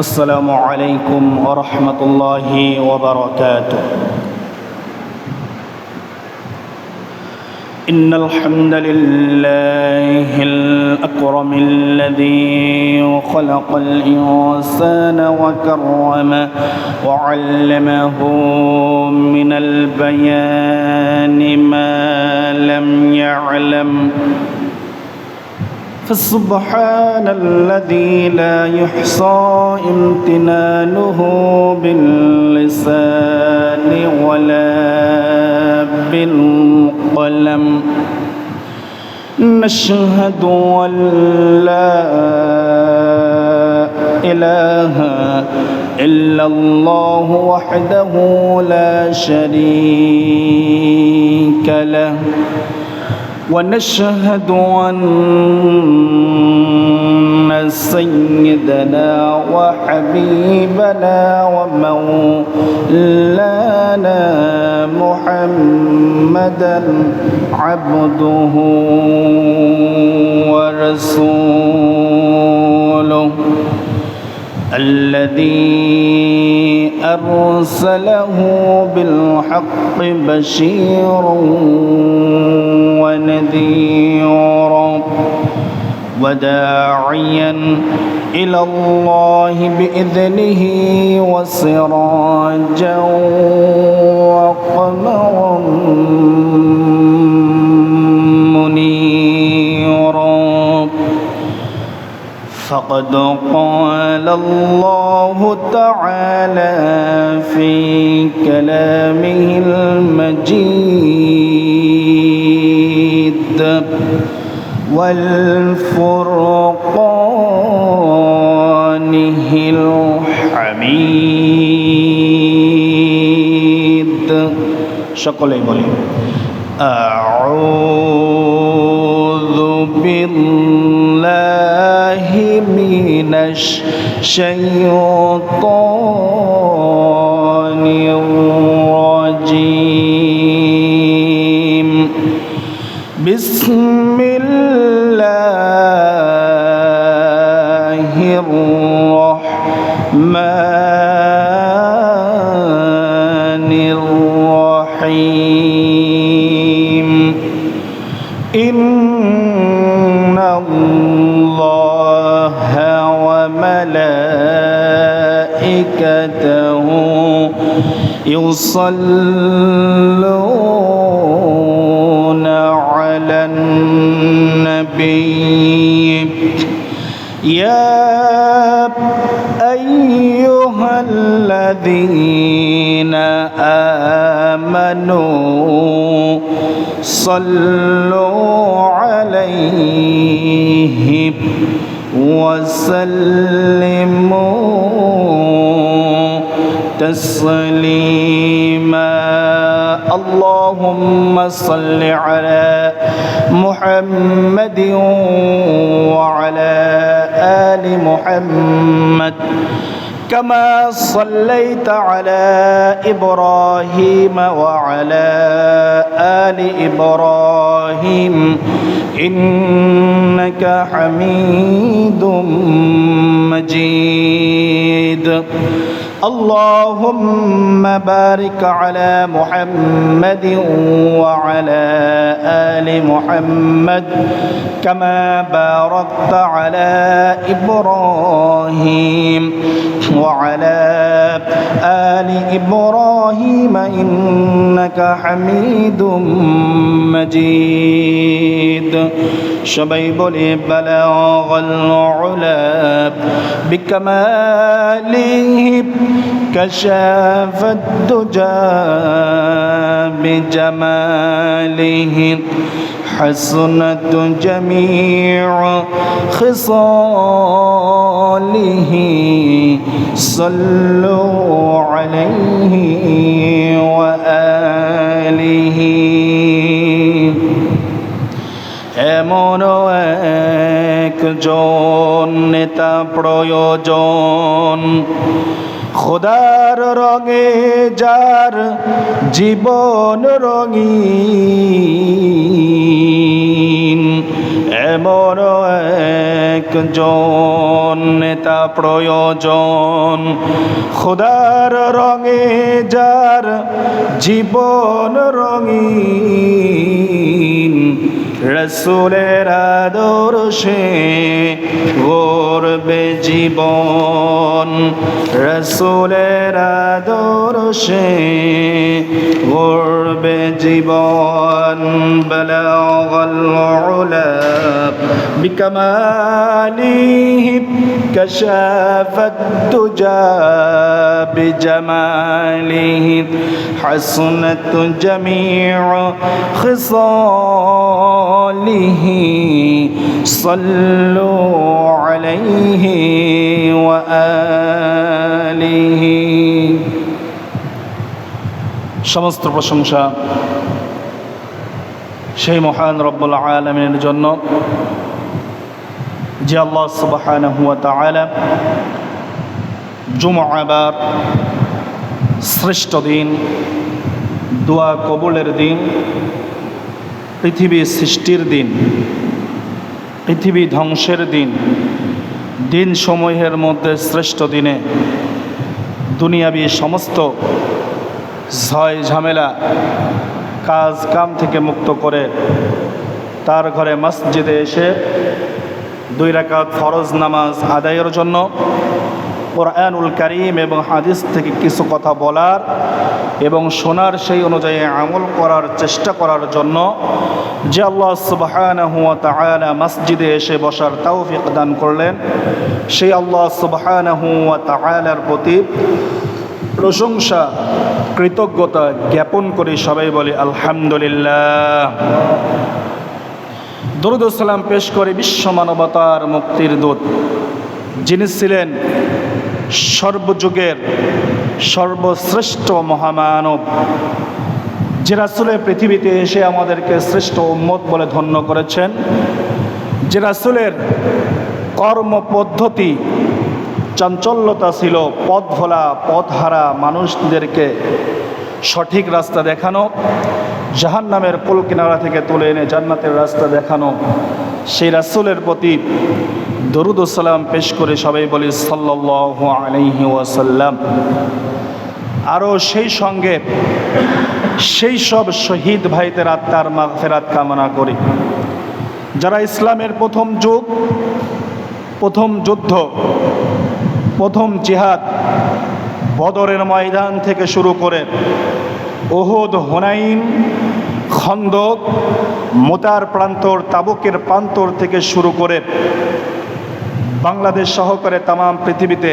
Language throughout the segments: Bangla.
السلام عليكم ورحمة الله وبركاته. إن الحمد لله الأكرم الذي خلق الإنسان وكرمه وعلمه من البيان ما لم يعلم، فسبحان الذي لا يحصى امتنانه باللسان ولا بالقلم. نشهد أن لا إله إلا الله وحده لا شريك له، ونشهد أن سيدنا وحبيبنا ومولانا محمدا عبده ورسوله الذي أرسله بالحق بشيرا ونذيرا وداعيا إلى الله بإذنه وسراجا وقمرا منيرا. فقد قال الله تعالى في كلامه المجيد والفرقانه الحميد. সকলেই বলি আউযু বিল্লাহি মিনাশ শাইতানির রাজীম। বিসমিল্লাহির রাহমানির রাহিম। ইন্নাল্লাহা ওয়া মালাইকাতাহু ইউসাল্লুনা আলান নাবিয়্যি ইয়া আইয়ুহাল্লাযীনা আমানু সাল্লু আলাইহি ওয়া সাল্লিমু تسليما. اللهم صل على محمد وعلى آل محمد كما صليت على إبراهيم وعلى آل إبراهيم إنك حميد مجيد. اللهم بارك على محمد وعلى آل محمد كما باركت على إبراهيم وعلى آل إبراهيم إنك حميد مجيد. সবাই বলে বালাগাল উলা বিকামালিহি কাশাফাদ দুজা বিজামালিহি حسنت جميع خصاله صلوا عليه وآله. এমন একজন নেতা প্রয়োজন খোদার রঙে যার জীবন রঙিন, এমন একজন নেতা প্রয়োজন, খোদার রঙে যার জীবন রঙিন, রসুলের আদর্শে গড়বে জীবন, রসুলের আদর্শে গড়বে জীবন। বালাগাল উলা বিকামালিহি কাশাফাত তুজা বিজামালিহি হাসনাত জামিউ খিসালিহি সাল্লু আলাইহি ওয়া আলিহি। সমস্ত প্রশংসা সেই মহান রব্বুল আলামিনের জন্য, যে আল্লাহ সুবহানাহু ওয়া তাআলা জুমআবার শ্রেষ্ঠ দিন, দোয়া কবুলের দিন, পৃথিবী সৃষ্টির দিন, পৃথিবী ধ্বংসের দিন, দিন সমূহের মধ্যে শ্রেষ্ঠ দিনে দুনিয়াবী সমস্ত ঝয় ঝামেলা কাজ কাম থেকে মুক্ত করে তার ঘরে মসজিদে এসে 2 রাকাত ফরজ নামাজ আদায়ের জন্য, কোরআনুল কারীম এবং হাদিস থেকে কিছু কথা বলার এবং শোনার, সেই অনুযায়ী আমল করার চেষ্টা করার জন্য যে আল্লাহ সুবহানাহু ওয়া তাআলা মসজিদে এসে বসার তৌফিক দান করলেন, সেই আল্লাহ সুবহানাহু ওয়া তাআলার প্রতি প্রশংসা কৃতজ্ঞতা জ্ঞাপন করি। সবাই বলি আলহামদুলিল্লাহ। দরুদ ও সালাম পেশ করে বিশ্ব মানবতার মুক্তির দূত, যিনি ছিলেন সর্বযুগের সর্বশ্রেষ্ঠ মহামানব, যে রাসূলের পৃথিবীতে এসে আমাদেরকে শ্রেষ্ঠ উম্মত বলে ধন্য করেছেন, যে রাসূলের কর্মপদ্ধতি চাঞ্চল্যতা ছিল পথ ভোলা পথহারা মানুষদেরকে সঠিক রাস্তা দেখানো, জাহান্নামের কুল কিনারা থেকে তুলে এনে জান্নাতের রাস্তা দেখানো, সেই রাসূলের প্রতি দরুদ ও সালাম পেশ করে সবাই বলি সাল্লাল্লাহু আলাইহি ওয়াসাল্লাম। আরও সেই সঙ্গে সেই সব শহীদ ভাইদের আত্মার মাগফিরাত কামনা করি, যারা ইসলামের প্রথম যুগ, প্রথম যুদ্ধ, প্রথম জিহাদ, বদরের ময়দান থেকে শুরু করে উহুদ, হুনাইন, খন্দক, মুতার প্রান্তর, তাবুকের প্রান্তর থেকে শুরু করে বাংলাদেশ সহকারে তামাম পৃথিবীতে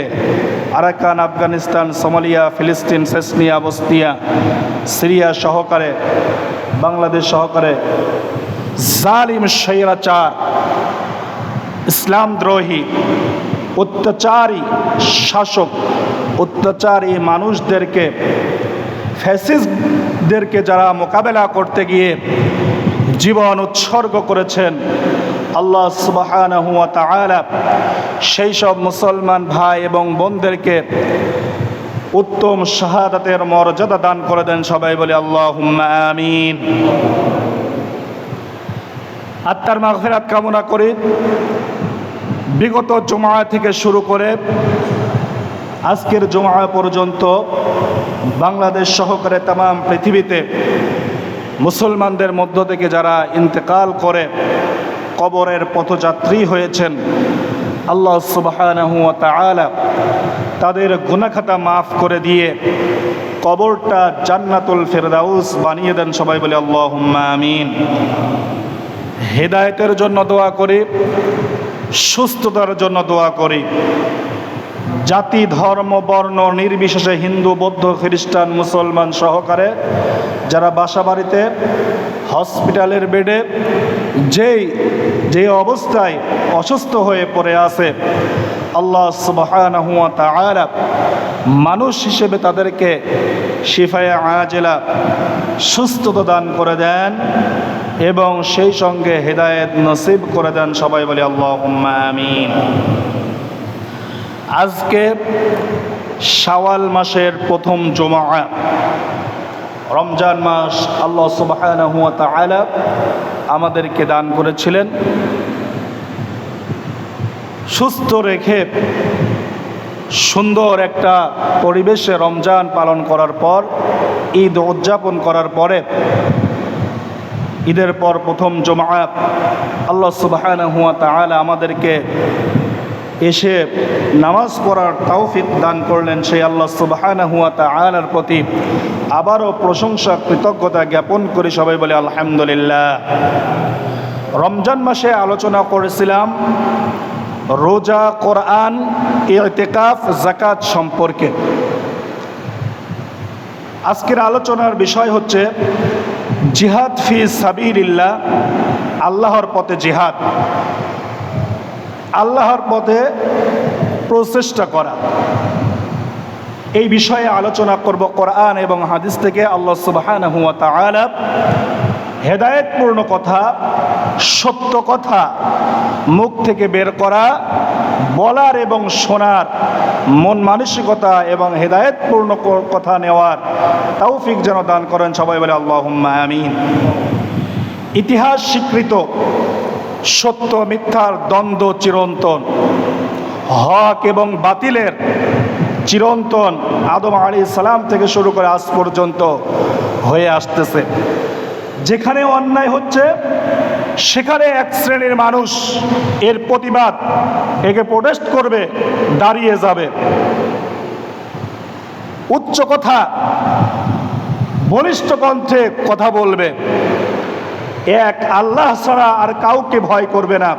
আরাকান, আফগানিস্তান, সোমালিয়া, ফিলিস্তিন, চেচনিয়া, বসনিয়া, সিরিয়া সহকারে, বাংলাদেশ সহকারে জালিম স্বৈরাচার, ইসলামদ্রোহী, অত্যাচারী শাসক, অত্যাচারী মানুষদেরকে, ফ্যাসিস্টদেরকে যারা মোকাবেলা করতে গিয়ে জীবন উৎসর্গ করেছেন, আল্লাহ সুবহানাহু ওয়া তাআলা সেই সব মুসলমান ভাই এবং বোনদেরকে উত্তম শাহাদাতের মর্যাদা দান করে দেন। সবাই বলে আল্লাহুম্মা আমিন। আত্মার মাগফিরাত কামনা করি। বিগত জুমআ থেকে শুরু করে আজকের জুমআ পর্যন্ত বাংলাদেশ সহকারে তামাম পৃথিবীতে মুসলমানদের মধ্য থেকে যারা ইন্তেকাল করে কবরের পথযাত্রী হয়েছেন, আল্লাহ সুবহানাহু ওয়া তাআলা তাদের গুনাহ খাতা মাফ করে দিয়ে কবরটা জান্নাতুল ফিরদাউস বানিয়ে দেন। সবাই বলে আল্লাহুম্মা আমিন। হেদায়েতের জন্য দোয়া করি, সুস্থতার জন্য দোয়া করি। জাতি, ধর্ম, বর্ণ নির্বিশেষে হিন্দু, বৌদ্ধ, খ্রিস্টান, মুসলমান সহকারে যারা বাসা বাড়িতে, হসপিটালের বেডে যে অবস্থায় অসুস্থ হয়ে পড়ে আছে, আল্লাহ সুবহানাহু ওয়া তাআলা মানুষ হিসেবে তাদেরকে শিফায়ে আজেলা, সুস্থতা দান করে দেন এবং সেই সঙ্গে হেদায়েত নসিব করে দেন। সবাই বলি আল্লাহুম্মা আমিন। আজকে শাওয়াল মাসের প্রথম জুমআ, রমজান মাস আল্লাহ সুবহানাহু ওয়া তাআলা আমাদেরকে দান করেছিলেন। সুস্থ রেখে সুন্দর একটা পরিবেশে রমজান পালন করার পর, ঈদ উদযাপন করার পরে, ঈদের পর প্রথম জুমআ আল্লাহ সুবহানাহু ওয়া তাআলা আমাদেরকে এসে নামাজ পড়ার তৌফিক দান করলেন। সেই আল্লাহ সুবহানাহু ওয়া তাআলার প্রতি আবারও প্রশংসা কৃতজ্ঞতা জ্ঞাপন করি। সবাই বলে আলহামদুলিল্লাহ। রমজান মাসে আলোচনা করেছিলাম রোজা, কোরআন, ইতিকাফ, যাকাত সম্পর্কে। আজকের আলোচনার বিষয় হচ্ছে জিহাদ ফি সাবিলিল্লাহ, আল্লাহর পথে জিহাদ, আল্লাহর পথে প্রচেষ্টা করা। এই বিষয়ে আলোচনা করব কোরআন এবং হাদিস থেকে। আল্লাহ সুবহানাহু ওয়া তাআলা হেদায়েতপূর্ণ কথা, সত্য কথা মুখ থেকে বের করা, বলার এবং শোনার মন মানসিকতা এবং হেদায়েতপূর্ণ কথা নেওয়ার তৌফিক যেন দান করেন। সবাই বলে আল্লাহুম্মা আমিন। ইতিহাস স্বীকৃত সত্য মিথ্যার দ্বন্দ্ব চিরন্তন, হক এবং বাতিলের চিরন্তন আদম আলাইহিস সালাম থেকে শুরু করে আজ পর্যন্ত হয়ে আসতেছে। যেখানে অন্যায় হচ্ছে সেখানে এক শ্রেণীর মানুষ এর প্রতিবাদ, একে প্রোটেস্ট করবে, দাঁড়িয়ে যাবে, উচ্চ কথা, বলিষ্ঠ কণ্ঠে কথা বলবে, এক আল্লাহ ছাড়া আর কাউকে ভয় করবে না,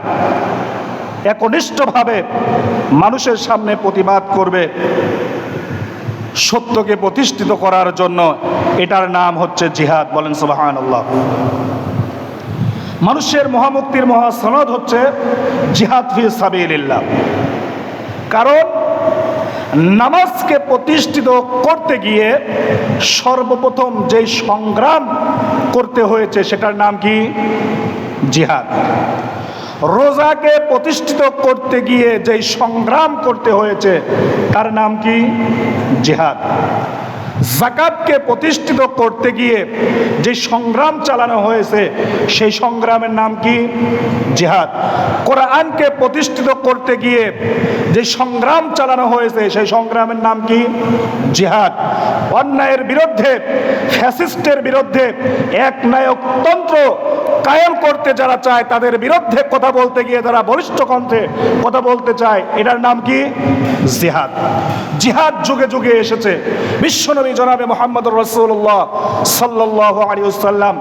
একনিষ্ঠভাবে মানুষের সামনে প্রতিবাদ করবে সত্যকে প্রতিষ্ঠিত করার জন্য। এটার নাম হচ্ছে জিহাদ। বলেন সুবহানাল্লাহ। মানুষের মহামুক্তির মহাসনদ হচ্ছে জিহাদ ফি সাবিলিল্লাহ। কারণ নামাজকে প্রতিষ্ঠিত করতে গিয়ে সর্বপ্রথম যেই সংগ্রাম করতে হয়েছে সেটার নাম কি? জিহাদ। রোজাকে প্রতিষ্ঠিত করতে গিয়ে যেই সংগ্রাম করতে হয়েছে তার নাম কি? জিহাদ। যাকাতকে প্রতিষ্ঠিত করতে গিয়ে যে সংগ্রাম চালানো হয়েছে সেই সংগ্রামের নাম কি? জিহাদ। কোরআনকে প্রতিষ্ঠিত করতে গিয়ে যে সংগ্রাম চালানো হয়েছে সেই সংগ্রামের নাম কি? জিহাদ। অন্যায়ের বিরুদ্ধে, ফ্যাসিস্টের বিরুদ্ধে একনায়কতন্ত্র কায়েম করতে যারা চায় তাদের বিরুদ্ধে কথা বলতে গিয়ে যারা বলিষ্ঠ কণ্ঠে কথা বলতে চায় এটার নাম কি? জিহাদ। জিহাদ যুগে যুগে এসেছে। বিশ্বনবী জনাবে মুহাম্মদুর রাসূলুল্লাহ সাল্লাল্লাহু আলাইহি ওয়াসাল্লাম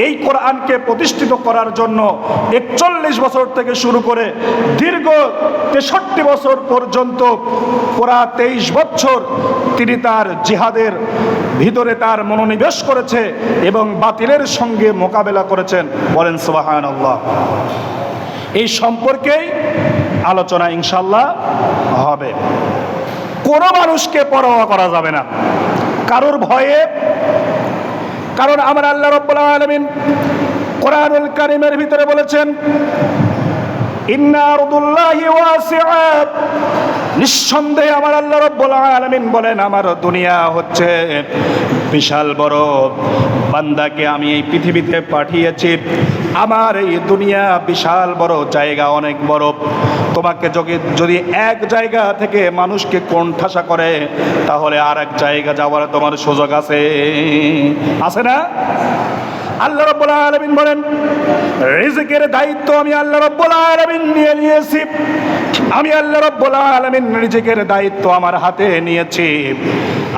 এই কোরআনকে প্রতিষ্ঠিত করার জন্য 41 বছর থেকে শুরু করে দীর্ঘ 63 বছর পর্যন্ত পুরা 23 বছর তিনি তার জিহাদের ভিতরে তার মনোনিবেশ করেছে এবং বাতিলের সঙ্গে মোকাবেলা করেছেন। বলেন সুবহানাল্লাহ। এই সম্পর্কেই আলোচনা ইনশাআল্লাহ হবে। কোনো মানুষকে পরোয়া করা যাবে না কারোর ভয়ে। কারণ আমার আল্লাহ রাব্বুল আলামিন কোরআনুল কারীমের ভিতরে বলেছেন, ইন্না আরদুল্লাহি ওয়াসিআ, নিঃসন্দেহে আমার আল্লাহ রাব্বুল আলামিন বলেন আমার দুনিয়া হচ্ছে বিশাল বড়। বান্দাকে আমি এই পৃথিবীতে পাঠিয়েছি, আমার এই দুনিয়া বিশাল বড়, জায়গা অনেক বড়। তোমাকে যদি এক জায়গা থেকে মানুষকে কোণঠাসা করে তাহলে আর এক জায়গা যাওয়ার তোমার সুযোগ আছে, আছে না? আল্লাহ রাব্বুল আলামিন বলেন রিজিকের দায়িত্ব আমি আল্লাহ রাব্বুল আলামিন নিয়েছি। আমি আল্লাহ রাব্বুল আলামিন রিজিকের দায়িত্ব আমার হাতে নিয়েছি।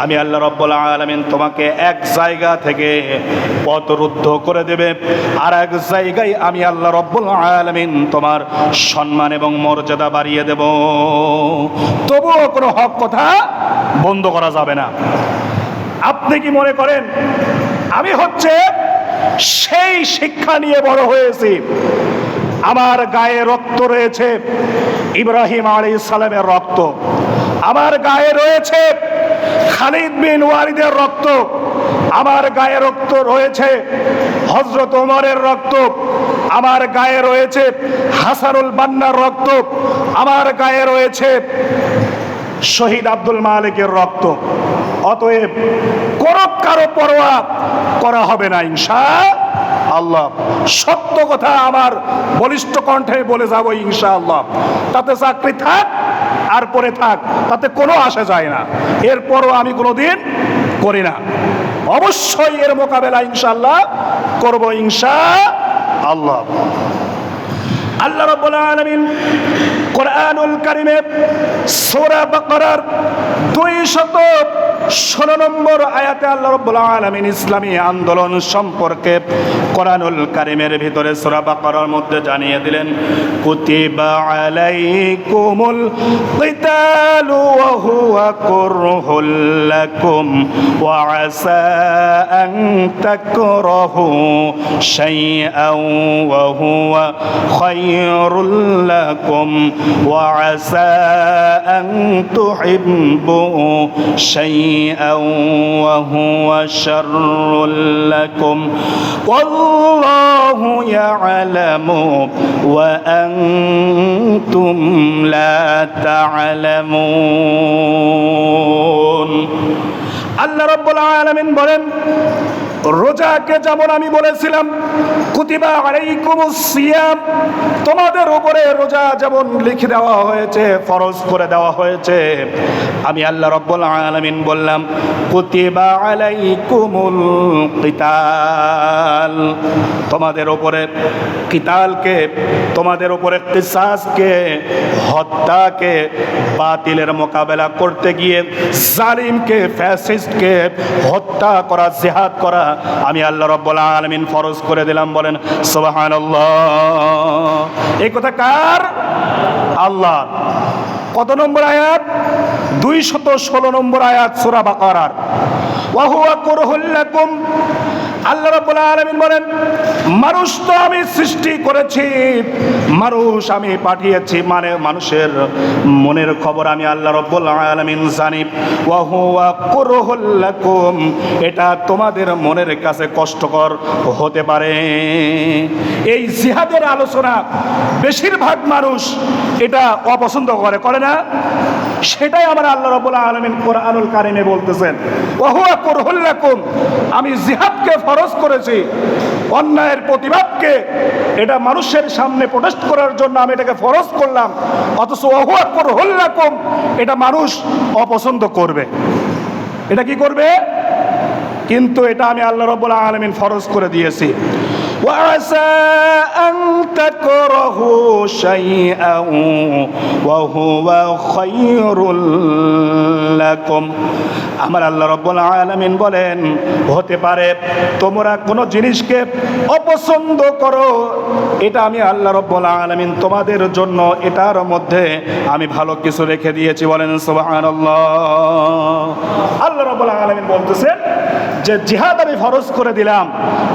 আমি আল্লাহ রাব্বুল আলামিন তোমাকে এক জায়গা থেকে পথরুদ্ধ করে দেবে, আর এক জায়গায় আমি আল্লাহ রাব্বুল আলামিন তোমার সম্মান এবং মর্যাদা বাড়িয়ে দেব। তবুও কোনো হক কথা বন্ধ করা যাবে না। আপনি কি মনে করেন আমি হচ্ছে সেই শিক্ষা নিয়ে বড় হয়েছি? আমার গায়ে রক্ত রয়েছে ইব্রাহিম আলাইহিস সালামের রক্ত, আমার গায়ে রয়েছে খালিদ বিন ওয়ালিদের রক্ত, আমার গায়ে রক্ত রয়েছে হযরত ওমরের রক্ত, আমার গায়ে রয়েছে হাসানুল বান্নার রক্ত, আমার গায়ে রয়েছে শহীদ আব্দুল মালিকের রক্ত। অতএব কারো পরোয়া করা হবে না ইনশাআল্লাহ। আল্লাহ। সত্য কথা আমার বলিষ্ঠ কণ্ঠে বলে যাব ইনশাআল্লাহ। তাতে চাকরি থাক আর পরে থাক, তাতে কোনো আসে যায় না। এরপরও আমি কোনোদিন করি না। অবশ্যই এর মোকাবেলা ইনশাআল্লাহ করব ইনশাআল্লাহ। আল্লাহ রাব্বুল আলামিন কোরআনুল কারীমে সূরা বাকারার 216 নম্বর আয়াতে আল্লাহ রাব্বুল আলামিন ইসলামী আন্দোলন সম্পর্কে কোরআনুল কারীমের ভিতরে সূরা বাকারার মধ্যে জানিয়ে দিলেন, কুতিবা আলাইকুমুল কিতালু ওয়া হুয়া কুরহুল লাকুম ওয়া আসা আন তাকরাহু শাইআন ওয়া হুয়া খায়রুল লাকুম ওয়া আসা আন তুহিব্বু শাইআন ওয়া হুয়া শাররুল লাকুম ওয়াল্লাহু ইয়ালামু ওয়া আনতুম লা তা'লামুন। আল্লাহ রাব্বুল আলামিন বলেন, রোজাকে যেমন আমি বলেছিলাম কুতিবা আলাইকুমুস সিয়াম, তোমাদের উপরে রোজা যেমন লিখে দেওয়া হয়েছে, ফরজ করে দেওয়া হয়েছে, আমি আল্লাহ রাব্বুল আলামিন বললাম কুতিবা আলাইকুমুল কিতাল, তোমাদের উপরে কিতালকে, তোমাদের উপরে কিসাসকে, হত্যাকে, বাতিলের মোকাবেলা করতে গিয়ে জালিমকে, ফ্যাসিস্টকে হত্যা করা, জিহাদ করা আমি আল্লাহ রাব্বুল আলামিন ফরজ করে দিলাম। বলেন সুবহানাল্লাহ। এই কথা কার? আল্লাহ। কত নম্বর আয়াত? 216 নম্বর আয়াত সূরা বাকারার। ওয়া হুয়া কুরহুল লাকুম, আল্লাহ রাব্বুল আলামিন বলেন, মানুষ তো আমি সৃষ্টি করেছি, মানুষ আমি পাঠিয়েছি, মানে মানুষের মনের খবর আমি আল্লাহ রাব্বুল আলামিন জানি। ওয়া হুয়া কুরহুল লাকুম, এটা তোমাদের মনের কাছে কষ্টকর হতে পারে। এই জিহাদের আলোচনা বেশিরভাগ মানুষ এটা অপছন্দ করে, করে না? সেটাই আমার আল্লাহ রাব্বুল আলামিন কোরআনুল কারীমে বলতেছেন, ওয়া হুয়া কুরহুল লাকুম, আমি জিহাদকে ফরজ করেছি, অন্যায়ের প্রতিবাদকে, এটা মানুষের সামনে প্রোটেস্ট করার জন্য আমি এটাকে ফরজ করলাম, অথচ ওয়া হুয়া কুরহুল লাকুম, এটা মানুষ অপছন্দ করবে। এটা কি করবে? কিন্তু এটা আমি আল্লাহ রাব্বুল আলামিন ফরজ করে দিয়েছি। وعسى أن تكرهوا شيئا وهو خير لكم, আমার আল্লাহ রাব্বুল আলামিন বলেন, হতে পারে তোমরা কোনো জিনিসকে অপছন্দ করো, এটা আমি আল্লাহ রাব্বুল আলামিন তোমাদের জন্য এটার মধ্যে আমি ভালো কিছু রেখে দিয়েছি। বলেন সুবহানাল্লাহ। আল্লাহ রাব্বুল আলামিন বলতেছেন যে জিহাদ আমি ফরজ করে দিলাম,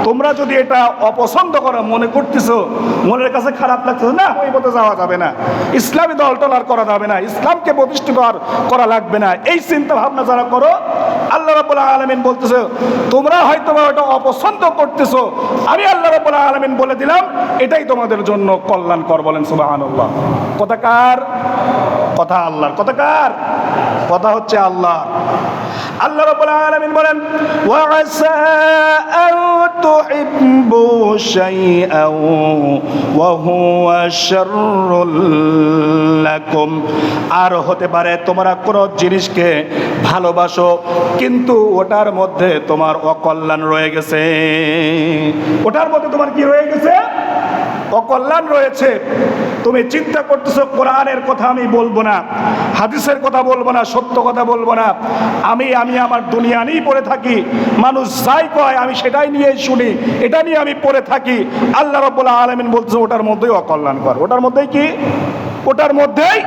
তোমরা যদি এটা অপছন্দ করো, মনে করতেছো, মনের কাছে খারাপ লাগতেছে, না ওই পথে যাওয়া যাবে না, ইসলামী দল টলার করা যাবে না, ইসলামকে প্রতিষ্ঠিত করা লাগবে না, এই চিন্তা ভাবনা যারা করো, আল্লাহ রাব্বুল আলামিন বলতেছে তোমরা হয়তো ওটা অপছন্দ করতেছো, আমি আল্লাহ রাব্বুল আলামিন বলে দিলাম এটাই তোমাদের জন্য কল্যাণকর। বলেন সুবহানাল্লাহ। কথা কার? কথা আল্লাহর। কথা কার? কথা হচ্ছে আল্লাহ। আল্লাহ রাব্বুল আলামিন বলেন, ওয়া আসা আন তুহিব্বু শাইআন ওয়া হুয়া শাররুল লাকুম, আর হতে পারে তোমরা কোন জিনিসকে ভালোবাসো কিন্তু ওটার মধ্যে তোমার অকল্যাণ রয়ে গেছে। ওটার মধ্যে তোমার কি রয়ে গেছে? অকল্যাণ রয়েছে। তুমি চিন্তা করতেছো কোরআনের কথা আমি বলবো না, হাদিসের কথা বলবো না, সত্য কথা বলবো না, আমি আমার দুনিয়া নিয়েই পড়ে থাকি, মানুষ যাই কয় আমি সেটাই নিয়েই শুনি, এটা নিয়ে আমি পড়ে থাকি। আল্লাহ রাব্বুল আলামিন বলছে ওটার মধ্যেই অকল্যাণকর। ওটার মধ্যেই কি? ওটার মধ্যেই